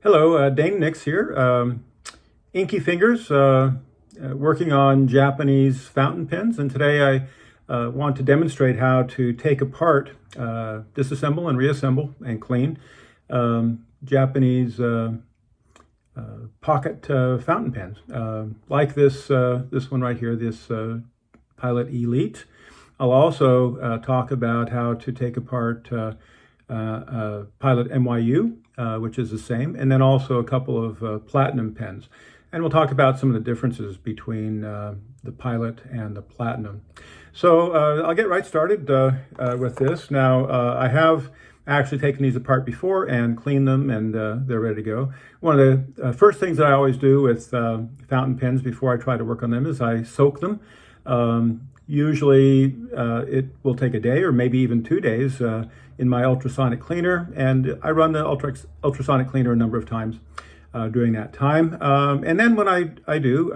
Hello, Dane Nix here. Inky fingers, working on Japanese fountain pens, and today I want to demonstrate how to take apart, disassemble and reassemble and clean Japanese pocket fountain pens, like this one right here, this Pilot Elite. I'll also talk about how to take apart Pilot MYU, which is the same, and then also a couple of platinum pens. And we'll talk about some of the differences between the Pilot and the Platinum. So I'll get right started with this. Now, I have actually taken these apart before and cleaned them, and they're ready to go. One of the first things that I always do with fountain pens before I try to work on them is I soak them. Usually it will take a day or maybe even 2 days in my ultrasonic cleaner, and I run the ultrasonic cleaner a number of times during that time. And then when I do,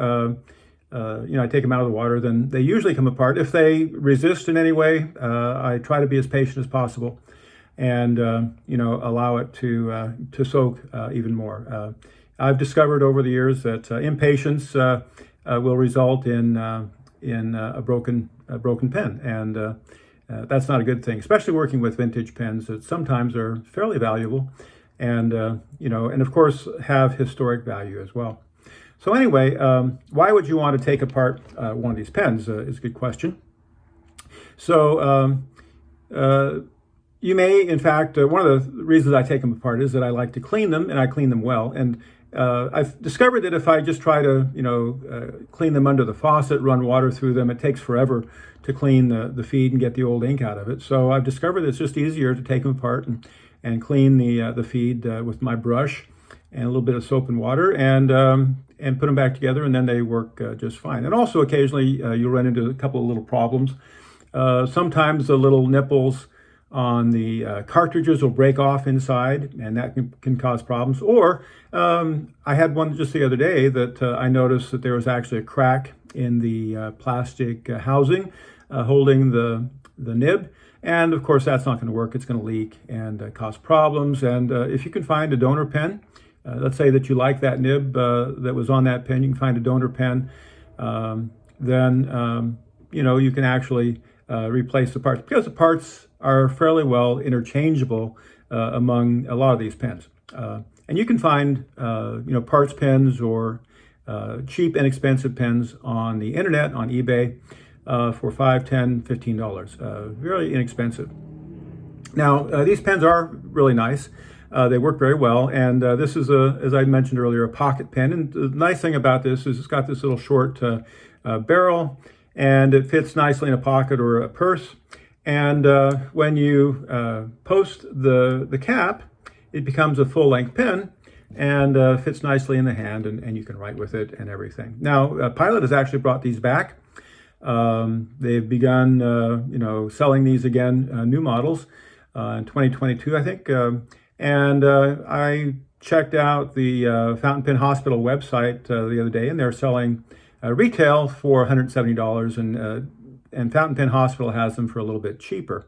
I take them out of the water, then they usually come apart. If they resist in any way, I try to be as patient as possible and allow it to soak even more. I've discovered over the years that impatience will result in a broken pen, and that's not a good thing, especially working with vintage pens that sometimes are fairly valuable and and of course have historic value as well. So anyway, why would you want to take apart one of these pens is a good question. So you may, in fact, one of the reasons I take them apart is that I like to clean them, and I clean them well. And I've discovered that if I just try to, clean them under the faucet, run water through them, it takes forever to clean the feed and get the old ink out of it. So I've discovered that it's just easier to take them apart and clean the feed with my brush and a little bit of soap and water, and put them back together, and then they work just fine. And also occasionally you'll run into a couple of little problems. Sometimes the little nipples on the cartridges will break off inside, and that can cause problems. Or I had one just the other day that I noticed that there was actually a crack in the plastic housing holding the nib. And of course, that's not going to work. It's going to leak and cause problems. And if you can find a donor pen, let's say that you like that nib that was on that pen, you can find a donor pen, then you can actually replace the parts, because the parts are fairly well interchangeable among a lot of these pens. And you can find parts pens or cheap, inexpensive pens on the internet, on eBay, for $5, $10, $15. Really inexpensive. Now, these pens are really nice. They work very well, and this is, as I mentioned earlier, a pocket pen. And the nice thing about this is it's got this little short barrel, and it fits nicely in a pocket or a purse. And when you post the cap, it becomes a full-length pen and fits nicely in the hand, and you can write with it and everything. Now, Pilot has actually brought these back. They've begun, selling these again, new models in 2022, I think. And I checked out the Fountain Pen Hospital website the other day, and they're selling retail for $170, and Fountain Pen Hospital has them for a little bit cheaper.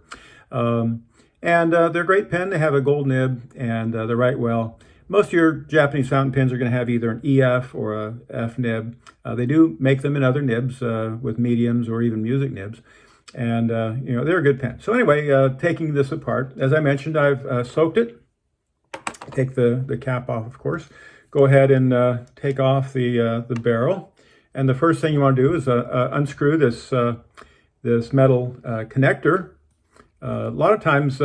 And they're a great pen. They have a gold nib, and they write well. Most of your Japanese fountain pens are going to have either an EF or a F nib. They do make them in other nibs with mediums or even music nibs. And, they're a good pen. So anyway, taking this apart, as I mentioned, I've soaked it. Take the cap off, of course. Go ahead and take off the barrel. And the first thing you want to do is unscrew this metal connector. A lot of times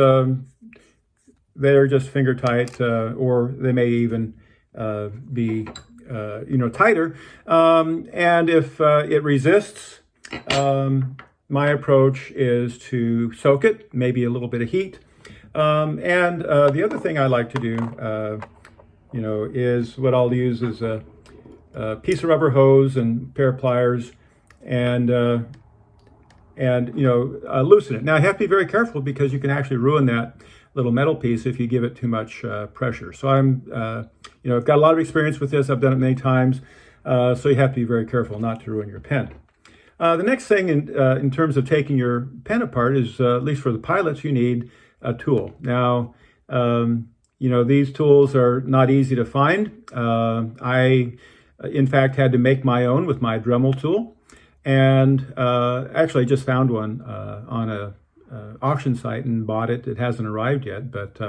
they're just finger tight, or they may even be tighter. And if it resists, my approach is to soak it, maybe a little bit of heat. And the other thing I like to do, is what I'll use is a piece of rubber hose and a pair of pliers, and loosen it. Now, you have to be very careful, because you can actually ruin that little metal piece if you give it too much pressure. So I've got a lot of experience with this. I've done it many times. So you have to be very careful not to ruin your pen. The next thing in terms of taking your pen apart is, at least for the Pilots, you need a tool. Now, these tools are not easy to find. I, in fact, had to make my own with my Dremel tool. And actually, I just found one on a auction site and bought it. It hasn't arrived yet, but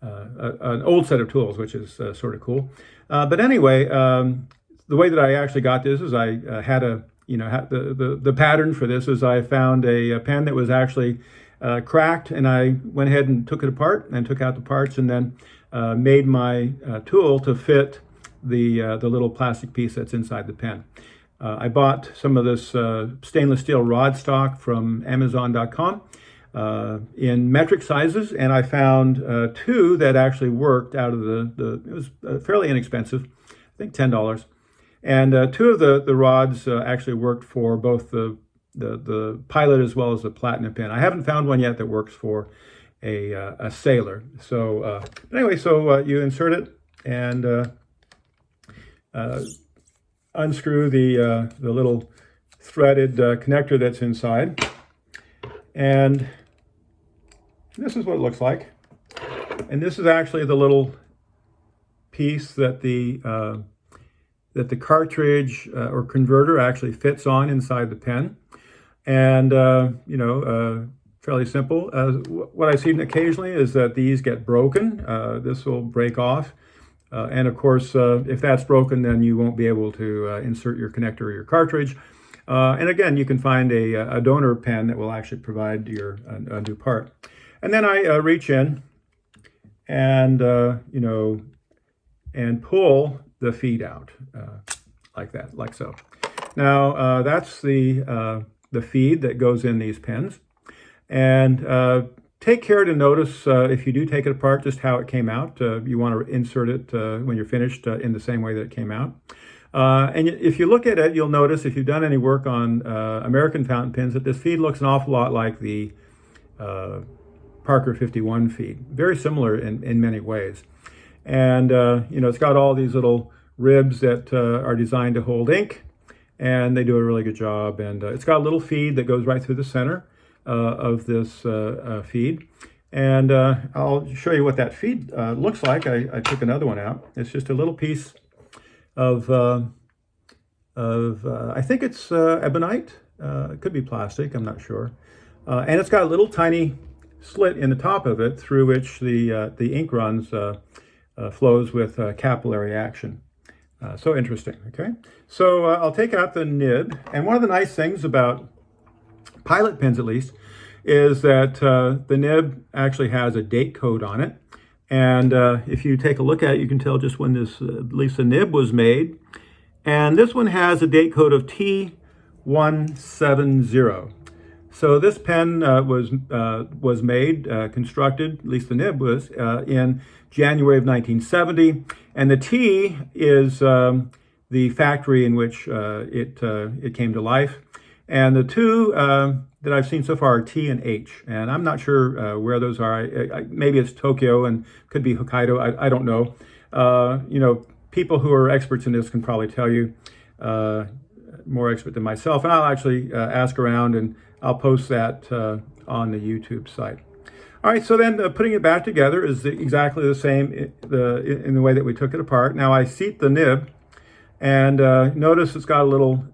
an old set of tools, which is sort of cool. But anyway, the way that I actually got this is I had the pattern for this is I found a pen that was actually cracked, and I went ahead and took it apart and took out the parts, and then made my tool to fit the little plastic piece that's inside the pen. I bought some of this stainless steel rod stock from Amazon.com in metric sizes, and I found two that actually worked out of it was fairly inexpensive, I think $10. And two of the rods actually worked for both the Pilot as well as the Platinum pen. I haven't found one yet that works for a Sailor. So anyway, so you insert it and unscrew the little threaded connector that's inside, and this is what it looks like. And this is actually the little piece that the cartridge or converter actually fits on inside the pen. And fairly simple. What I've seen occasionally is that these get broken. This will break off. And of course, if that's broken, then you won't be able to insert your connector or your cartridge. And again, you can find a donor pen that will actually provide your a new part. And then I reach in and, and pull the feed out like that, like so. Now, that's the feed that goes in these pens. And take care to notice, if you do take it apart, just how it came out. You want to insert it when you're finished in the same way that it came out. And if you look at it, you'll notice, if you've done any work on American fountain pens, that this feed looks an awful lot like the Parker 51 feed. Very similar in many ways. And, it's got all these little ribs that are designed to hold ink, and they do a really good job. And it's got a little feed that goes right through the center of this feed. And I'll show you what that feed looks like. I took another one out. It's just a little piece of I think it's ebonite. It could be plastic, I'm not sure. And it's got a little tiny slit in the top of it through which the ink runs, flows with capillary action. So interesting, okay? So I'll take out the nib. And one of the nice things about Pilot pens, at least, is that the nib actually has a date code on it. And if you take a look at it, you can tell just when this, at least the nib was made. And this one has a date code of T170. So this pen was made, constructed, at least the nib was, in January of 1970. And the T is the factory in which it came to life. And the two that I've seen so far are T and H. And I'm not sure where those are. Maybe it's Tokyo and could be Hokkaido. I don't know. People who are experts in this can probably tell you, more expert than myself. And I'll actually ask around, and I'll post that on the YouTube site. All right, so then putting it back together is exactly the same in the way that we took it apart. Now I seat the nib, and notice it's got a little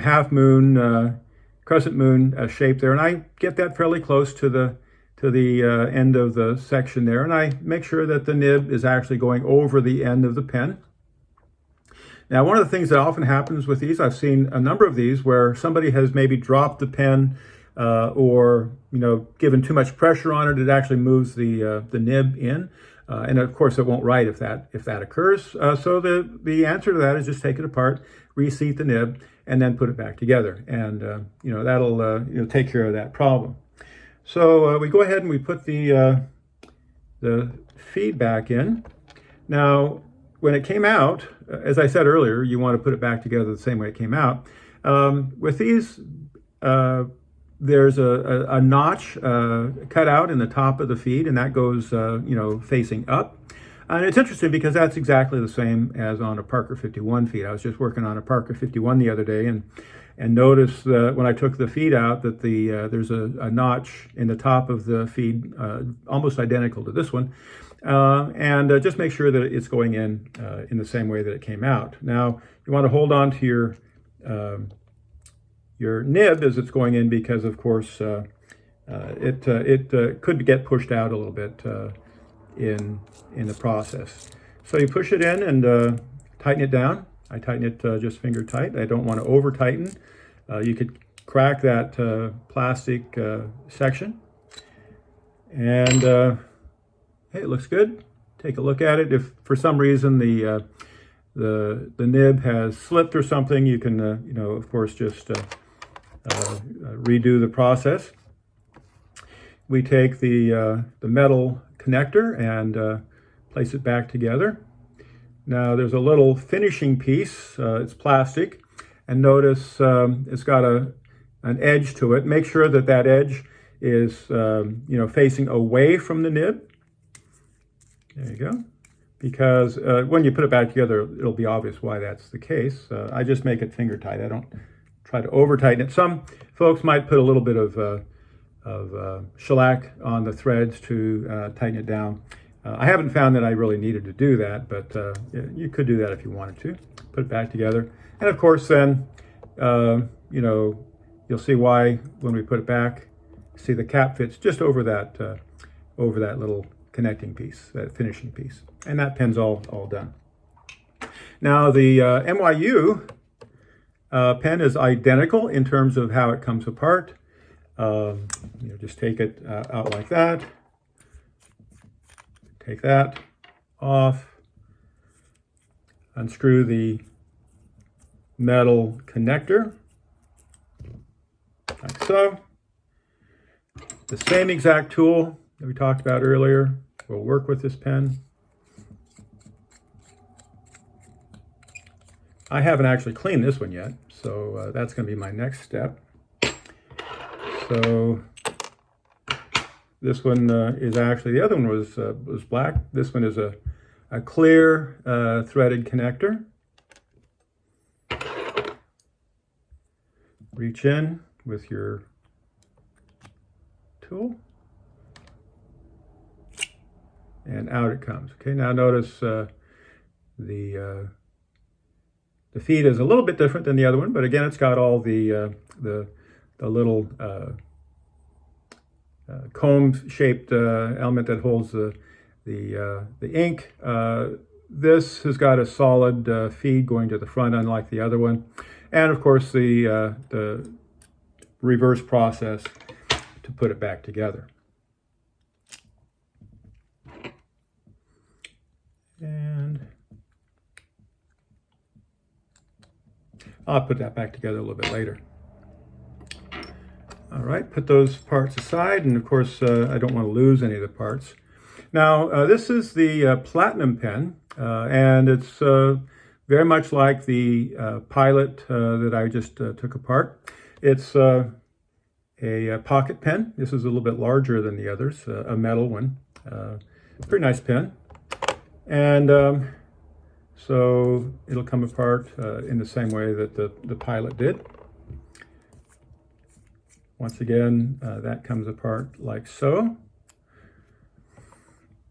half moon, crescent moon shape there, and I get that fairly close to the end of the section there, and I make sure that the nib is actually going over the end of the pen. Now, one of the things that often happens with these, I've seen a number of these where somebody has maybe dropped the pen or given too much pressure on it. It actually moves the nib in, and of course it won't write if that occurs. So the answer to that is just take it apart, reseat the nib, and then put it back together, and that'll take care of that problem. So we go ahead and we put the feed back in. Now, when it came out, as I said earlier, you want to put it back together the same way it came out. With these, there's a notch cut out in the top of the feed, and that goes facing up. And it's interesting because that's exactly the same as on a Parker 51 feed. I was just working on a Parker 51 the other day, and noticed that when I took the feed out that there's a notch in the top of the feed, almost identical to this one. and just make sure that it's going in the same way that it came out. Now, you want to hold on to your nib as it's going in because, of course, it could get pushed out a little bit in the process. So you push it in and tighten it down. I tighten it just finger tight. I don't want to over tighten. You could crack that plastic section. And hey, it looks good. Take a look at it. If for some reason the nib has slipped or something, you can of course just redo the process. We take the metal connector and place it back together. Now there's a little finishing piece. It's plastic, and notice it's got an edge to it. Make sure that that edge is facing away from the nib. There you go. Because when you put it back together, it'll be obvious why that's the case. I just make it finger tight. I don't try to over tighten it. Some folks might put a little bit of shellac on the threads to tighten it down. I haven't found that I really needed to do that, but you could do that if you wanted to. Put it back together. And of course then, you'll see why when we put it back, see the cap fits just over that little connecting piece, that finishing piece. And that pin's all done. Now the MYU pen is identical in terms of how it comes apart. Just take it out like that. Take that off. Unscrew the metal connector, like so. The same exact tool that we talked about earlier will work with this pen. I haven't actually cleaned this one yet, so that's going to be my next step. So this one is actually, the other one was black. This one is a clear threaded connector. Reach in with your tool, and out it comes. Okay, now notice the feed is a little bit different than the other one, but again, it's got all the little comb-shaped element that holds the ink. This has got a solid feed going to the front, unlike the other one, and of course the reverse process to put it back together. And I'll put that back together a little bit later. All right, put those parts aside, and of course I don't want to lose any of the parts. Now this is the platinum pen, and it's very much like the Pilot that I just took apart. It's a pocket pen. This is a little bit larger than the others, a metal one. Pretty nice pen. And so it'll come apart in the same way that the Pilot did. Once again, that comes apart like so.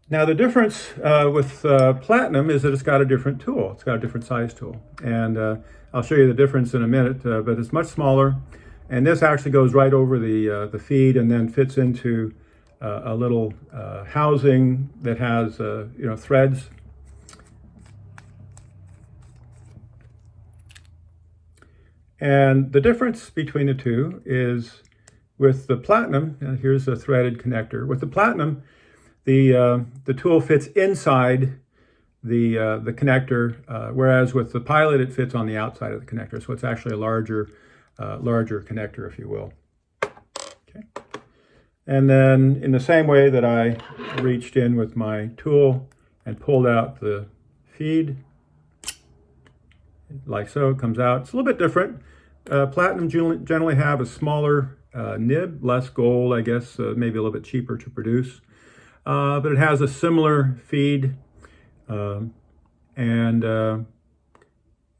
Now the difference with platinum is that it's got a different tool. It's got a different size tool. And I'll show you the difference in a minute, but it's much smaller. And this actually goes right over the feed and then fits into a little housing that has threads. And the difference between the two is with the platinum, here's a threaded connector. With the platinum, the tool fits inside the connector, whereas with the Pilot, it fits on the outside of the connector. So it's actually a larger connector, if you will. Okay. And then in the same way that I reached in with my tool and pulled out the feed, like so, it comes out. It's a little bit different. Platinum generally have a smaller nib, less gold, I guess, maybe a little bit cheaper to produce. But it has a similar feed, and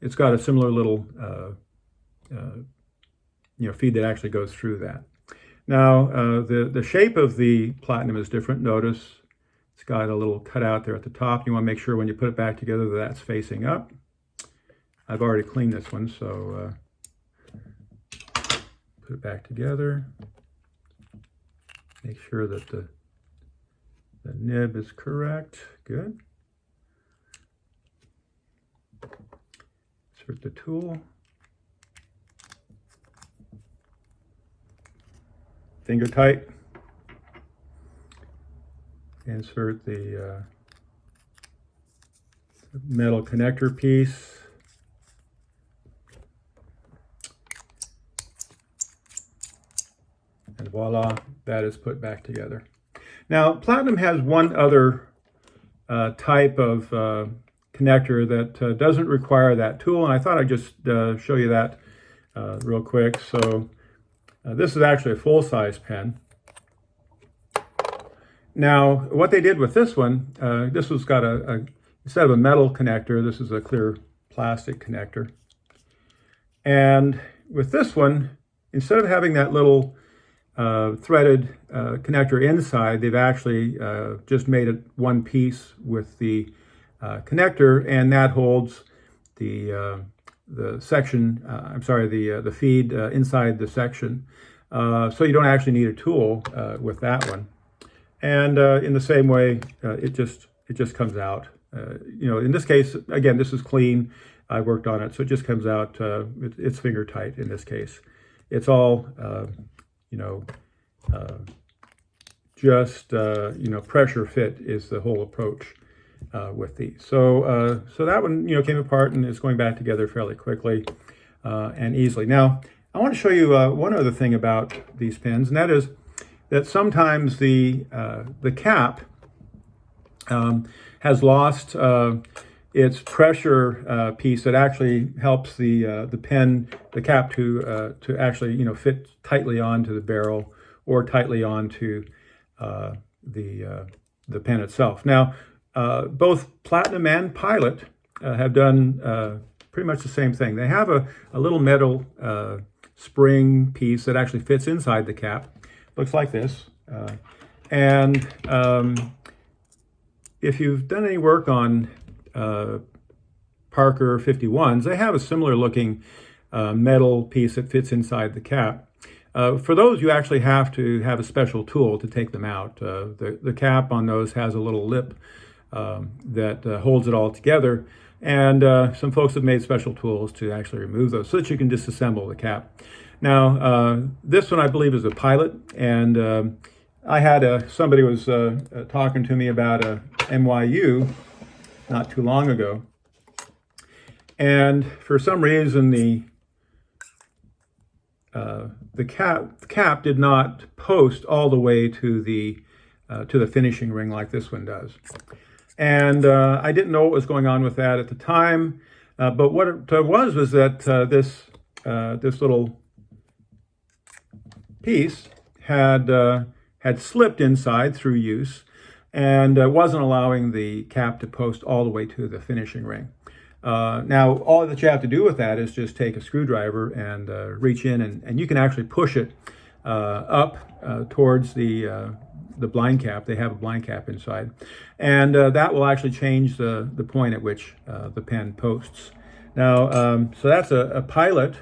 it's got a similar little feed that actually goes through that. Now, the shape of the platinum is different. Notice It's got a little cutout there at the top. You want to make sure when you put it back together that that's facing up. I've already cleaned this one, so put it back together. Make sure that the nib is correct. Good. Insert the tool. Finger tight. Insert the metal connector piece. And voila, that is put back together. Now, platinum has one other type of connector that doesn't require that tool, and I thought I'd just show you that real quick. So this is actually a full-size pen. Now, what they did with this one, this was got instead of a metal connector, this is a clear plastic connector. And with this one, instead of having that little threaded connector inside, they've actually just made it one piece with the connector, and that holds the section, the feed inside the section. So you don't actually need a tool with that one. And in the same way, it just comes out. In this case, again, this is clean. I worked on it, so it just comes out. It's finger tight in this case. It's all, pressure fit is the whole approach with these. So that one, came apart and is going back together fairly quickly and easily. Now, I want to show you one other thing about these pens, and that is that sometimes the cap has lost its pressure piece that actually helps the cap to actually fit tightly onto the barrel or tightly onto the pen itself. Now, both Platinum and Pilot have done pretty much the same thing. They have a little metal spring piece that actually fits inside the cap. Looks like this. And if you've done any work on Parker 51s, they have a similar looking metal piece that fits inside the cap. For those, you actually have to have a special tool to take them out. The cap on those has a little lip that holds it all together. And some folks have made special tools to actually remove those so that you can disassemble the cap. Now, this one I believe is a Pilot, and I had somebody was talking to me about a MYU not too long ago, and for some reason the cap did not post all the way to the finishing ring like this one does, and I didn't know what was going on with that at the time, but what it was that this little piece had slipped inside through use and wasn't allowing the cap to post all the way to the finishing ring. Now, all that you have to do with that is just take a screwdriver and reach in, and you can actually push it up towards the blind cap. They have a blind cap inside, and that will actually change the point at which the pen posts. Now, so that's a Pilot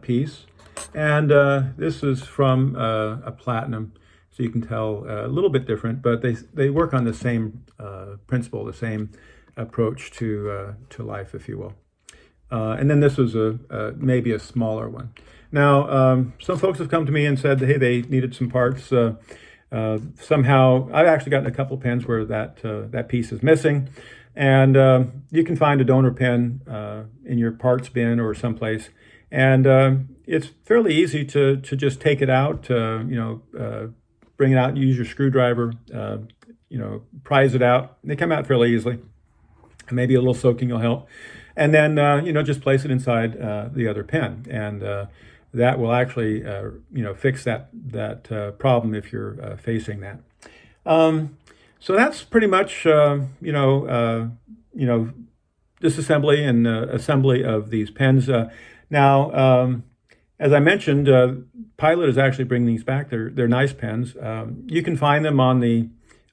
piece. And this is from a Platinum, so you can tell a little bit different, but they work on the same principle, the same approach to life, if you will. And then this was maybe a smaller one. Now, some folks have come to me and said, hey, they needed some parts. Somehow, I've actually gotten a couple pens where that piece is missing. And you can find a donor pen in your parts bin or someplace. And it's fairly easy to just take it out, bring it out, use your screwdriver, prise it out. They come out fairly easily. Maybe a little soaking will help. And then, just place it inside the other pen. And that will actually, fix that problem if you're facing that. So that's pretty much, disassembly and assembly of these pens. Now, as I mentioned, Pilot is actually bringing these back. They're nice pens. You can find them on the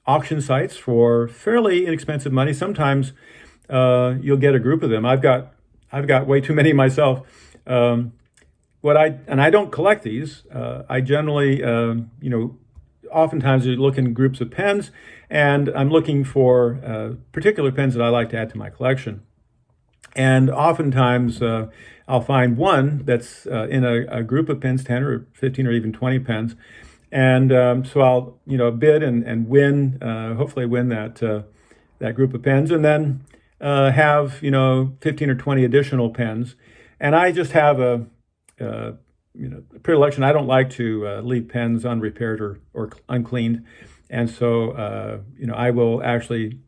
auction sites for fairly inexpensive money. Sometimes you'll get a group of them. I've got way too many myself. I don't collect these. I generally, oftentimes you look in groups of pens, and I'm looking for particular pens that I like to add to my collection. And oftentimes I'll find one that's in a group of pens, 10 or 15 or even 20 pens. And so I'll, bid and win, hopefully win that group of pens, and then have, 15 or 20 additional pens. And I just have a predilection. I don't like to leave pens unrepaired or uncleaned. And so, I will actually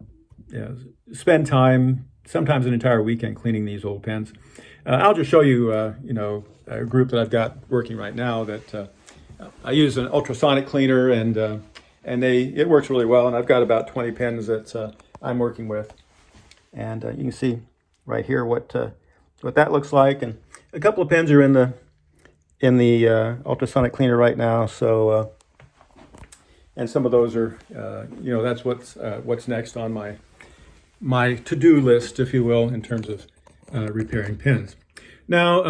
spend time, sometimes an entire weekend, cleaning these old pens. I'll just show you, a group that I've got working right now that I use an ultrasonic cleaner, and it works really well. And I've got about 20 pens that I'm working with, and you can see right here what that looks like. And a couple of pens are in the ultrasonic cleaner right now. So, and some of those are, that's what's next on my to-do list, if you will, in terms of repairing pens. Now,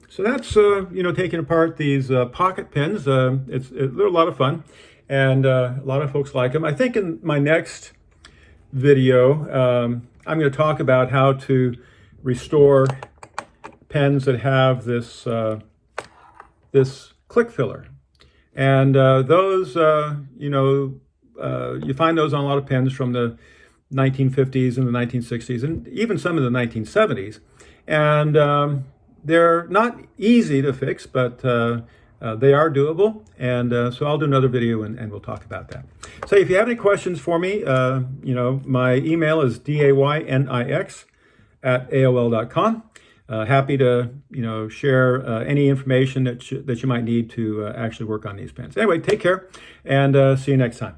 so that's taking apart these pocket pens. They're a lot of fun, and a lot of folks like them. I think in my next video, I'm going to talk about how to restore pens that have this click filler, and those you find those on a lot of pens from the 1950s and the 1960s, and even some of the 1970s, and they're not easy to fix, but they are doable, and so I'll do another video and we'll talk about that. So if you have any questions for me, my email is daynix@aol.com. Happy to share any information that you might need to actually work on these pens. Anyway, take care, and see you next time.